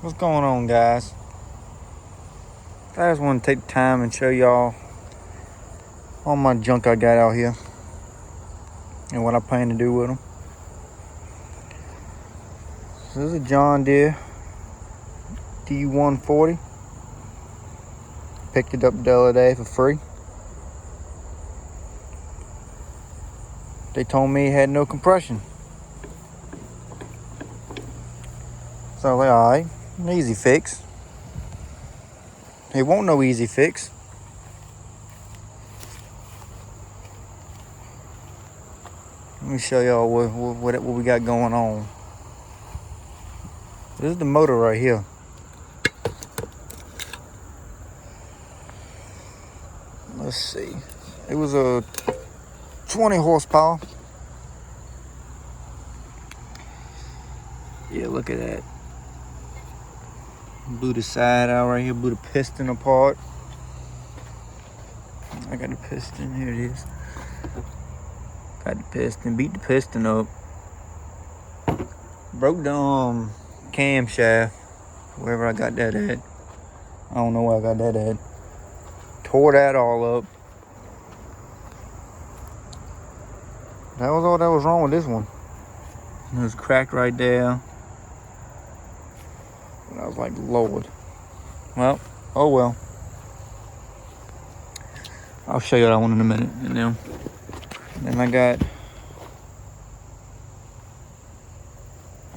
What's going on, guys? I just want to take the time and show y'all all my junk I got out here and what I plan to do with them. So this is a John Deere D140. Picked it up the other day for free. They told me it had no compression. So I was like, alright, an easy fix. It won't no easy fix. Let me show y'all what we got going on. This is the motor right here. Let's see. It was a 20 horsepower. Yeah, look at that. Blew the side out right here, blew the piston apart. I got the piston, here it is. Got the piston, beat the piston up. Broke the camshaft, wherever I got that at. I don't know where I got that at. Tore that all up. That was all that was wrong with this one. It was cracked right there. And I was like, Lord. Well, oh well. I'll show you that one in a minute. And then I got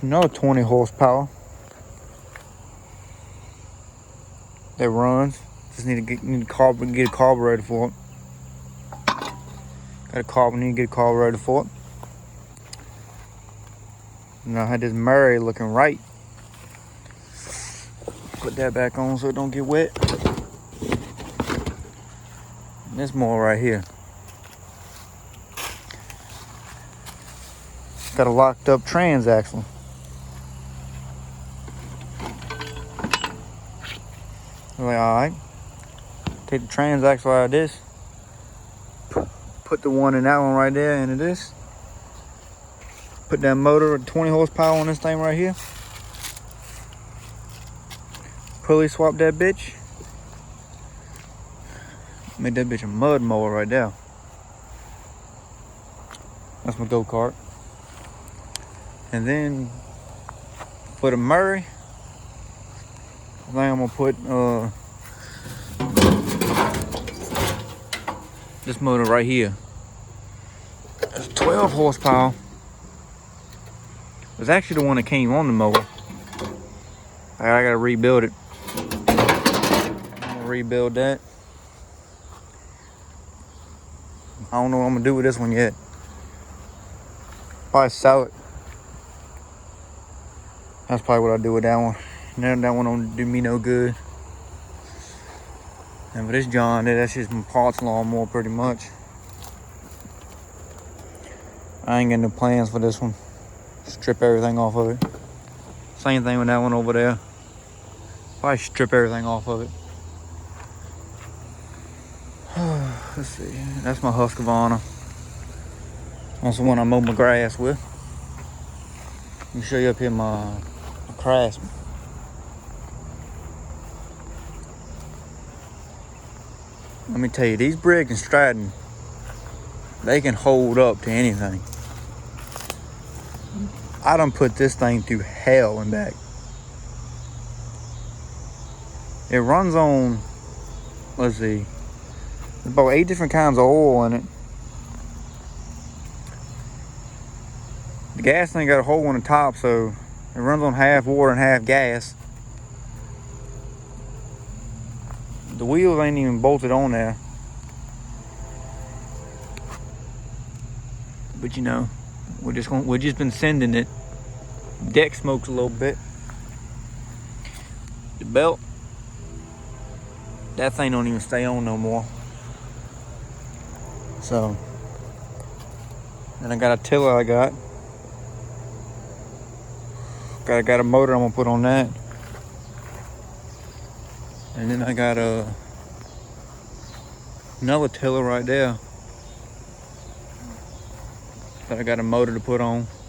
another 20 horsepower that runs. Just need to get a carburetor for it. Need to get a carburetor for it. And I had this Murray looking right. Put that back on so it don't get wet. And this more right here. Got a locked up trans axle. I'm like, alright. Take the trans axle out of this. Put the one in that one right there into this. Put that motor at 20 horsepower on this thing right here. Pulley swap that bitch. Made that bitch a mud mower right there. That's my go-kart. And then for the Murray, I think I'm gonna put this motor right here. It's 12 horsepower. It's actually the one that came on the mower. I gotta rebuild it. I'm gonna rebuild that. I don't know what I'm gonna do with this one yet. Probably sell it. That's probably what I do with that one. That one don't do me no good. And for this John Deere, that's just my parts lawnmower pretty much. I ain't got no plans for this one. Strip everything off of it. Same thing with that one over there. Probably strip everything off of it. Let's see. That's my Husqvarna. That's the one I mow my grass with. Let me show you up here my Craftsman. Let me tell you, these Briggs and Stratton, they can hold up to anything. I done put this thing through hell and back. It runs on, let's see, about 8 different kinds of oil in it. The gas thing got a hole in the top, so it runs on half water and half gas. The wheels ain't even bolted on there. But you know, we're just been sending it. Deck smokes a little bit. The belt, that thing don't even stay on no more. So, then I got a tiller I got a motor I'm gonna put on that. And then I got another tiller right there that I got a motor to put on.